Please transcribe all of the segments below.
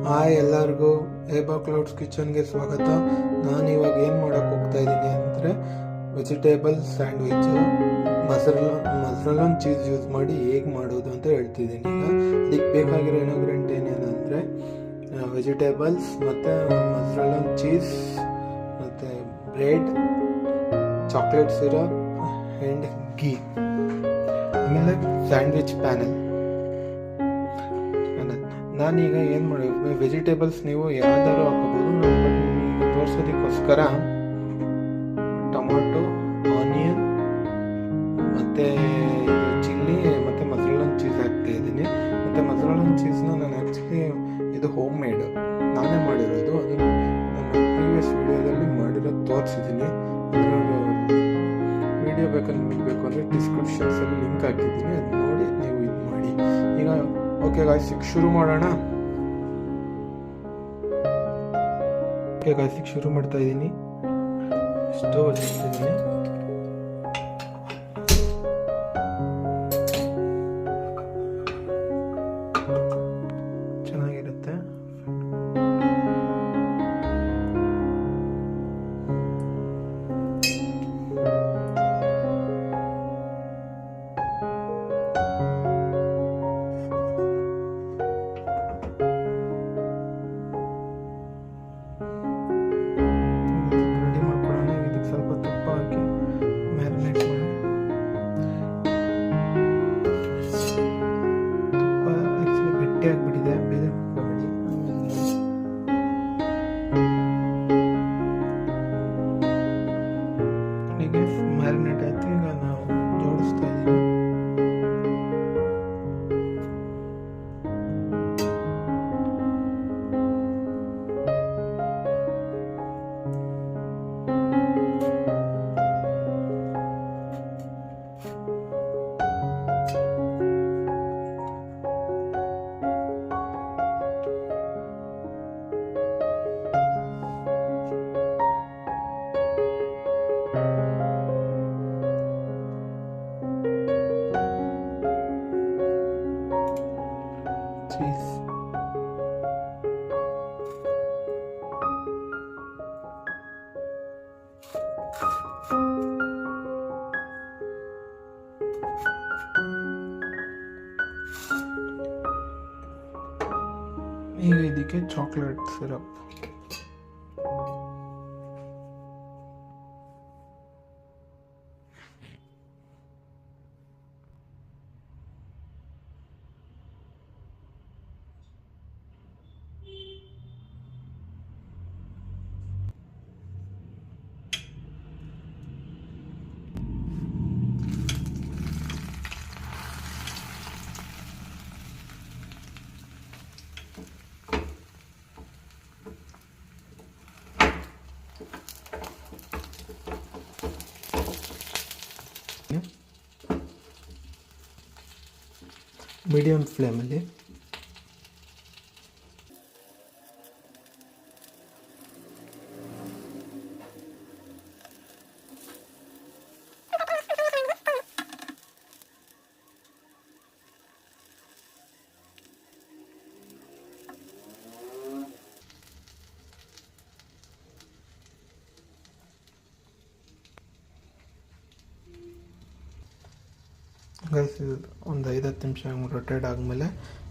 Hi ಎಲ್ಲರಿಗೂ ಹೇಬಾ clouds ಕಿಚನ್ಗೆ ಸ್ವಾಗತ. ನಾನು ಇವಾಗ ಏನು ಮಾಡೋಕ್ಕೆ ಹೋಗ್ತಾ ಇದ್ದೀನಿ ಅಂದರೆ ವೆಜಿಟೇಬಲ್ ಸ್ಯಾಂಡ್ವಿಚ್ಚು ಮೊಸರಲ್ಲೊಂದು ಚೀಸ್ ಯೂಸ್ ಮಾಡಿ ಹೇಗೆ ಮಾಡೋದು ಅಂತ ಹೇಳ್ತಿದ್ದೀನಿ. ಈಗ ಅದಕ್ಕೆ ಬೇಕಾಗಿರೋ ಇನ್ಗ್ರೀಡಿಯೆಂಟ್ ಏನೇನೆಂದರೆ ವೆಜಿಟೇಬಲ್ಸ್ ಮತ್ತು ಮೊಸರಲ್ಲೊಂದು ಚೀಸ್ ಮತ್ತು bread, chocolate syrup and ghee, ಆಮೇಲೆ ಸ್ಯಾಂಡ್ವಿಚ್ ಪ್ಯಾನಲ್. ನಾನೀಗ ಏನು ಮಾಡಿ ವೆಜಿಟೇಬಲ್ಸ್ ನೀವು ಯಾವ್ದಾದ್ರು ಹಾಕೋಬೋದು. ಬಟ್ ನಿಮಗೆ ತೋರಿಸೋದಕ್ಕೋಸ್ಕರ ಟೊಮೊಟೊ, ಆನಿಯನ್ ಮತ್ತು ಚಿಲ್ಲಿ ಮತ್ತು ಮೊಸರಲ್ಲೊಂದು ಚೀಸ್ ಹಾಕ್ತಾ ಇದ್ದೀನಿ. ಮತ್ತು ಮೊಸರಲ್ಲೊಂದು ಚೀಸ್ನ ನಾನು ಆ್ಯಕ್ಚುಲಿ ಇದು ಹೋಮ್ ಮೇಡ್ ನಾನೇ ಮಾಡಿರೋದು. ಅದನ್ನು ನಾನು ಪ್ರೀವಿಯಸ್ ವಿಡಿಯೋದಲ್ಲಿ ಮಾಡಿರೋದು ತೋರಿಸಿದ್ದೀನಿ. ಅದರ ವಿಡಿಯೋ ನಿಮಗೆ ಬೇಕು ಅಂದರೆ ಡಿಸ್ಕ್ರಿಪ್ಷನ್ಸಲ್ಲಿ ಲಿಂಕ್ ಹಾಕಿದ್ದೀನಿ, ಅದು ನೋಡಿ ನೀವು ಇದು ಮಾಡಿ. ಈಗ ಓಕೆ ಗಾಯ್ಸ್, ಈಗ ಶುರು ಮಾಡೋಣ. ಓಕೆ ಗಾಯ್ಸ್, ಈಗ ಶುರು ಮಾಡ್ತಾ ಇದ್ದೀನಿ. ಸ್ಟವ್ ಹಚ್ಚಿದ್ದೀನಿ. ಚೆನ್ನಾಗಿರುತ್ತೆ. ಆಗಿಬಿಟ್ಟಿದೆ, ಬೇರೆ ಮಾಡಿ ಹೀಗೆ ಮ್ಯಾರಿನೇಟ್ ಆಯ್ತು. ಈಗ ನಾವು ಜೋಡಿಸ್ತಾ ಇದ್ದೀವಿ. ಚೀಸ್, ಈಗ ಇದಕ್ಕೆ ಚಾಕ್ಲೇಟ್ ಸಿರಪ್, ಮೀಡಿಯಂ ಫ್ಲೇಮಲ್ಲಿ. ಗೈಸ್, ಒಂದು 5-10 ನಿಮಿಷ ರೊಟೇಟ್ ಆದಮೇಲೆ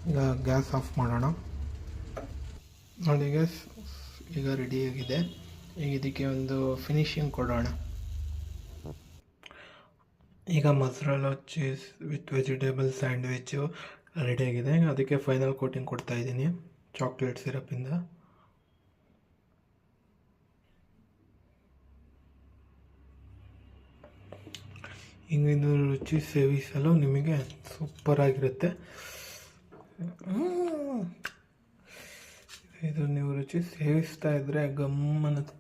ಈಗ ಗ್ಯಾಸ್ ಆಫ್ ಮಾಡೋಣ. ನೋಡಿ ಗ್ಯಾಸ್, ಈಗ ರೆಡಿಯಾಗಿದೆ. ಈಗ ಇದಕ್ಕೆ ಒಂದು ಫಿನಿಶಿಂಗ್ ಕೊಡೋಣ. ಈಗ ಮೊಸರಲ್ಲ ಚೀಸ್ ವಿತ್ ವೆಜಿಟೇಬಲ್ ಸ್ಯಾಂಡ್ವಿಚ್ಚು ರೆಡಿಯಾಗಿದೆ. ಅದಕ್ಕೆ ಫೈನಲ್ ಕೋಟಿಂಗ್ ಕೊಡ್ತಾ ಇದ್ದೀನಿ ಚಾಕ್ಲೇಟ್ ಸಿರಪಿಂದ. ಹಿಂಗೆ ಇದು ರುಚಿ ಸೇವಿಸಲು ನಿಮಗೆ ಸೂಪರಾಗಿರುತ್ತೆ. ಇದು ನೀವು ರುಚಿ ಸೇವಿಸ್ತಾ ಇದ್ದರೆ ಗಮ್ ಅನ್ನುತ್ತೆ.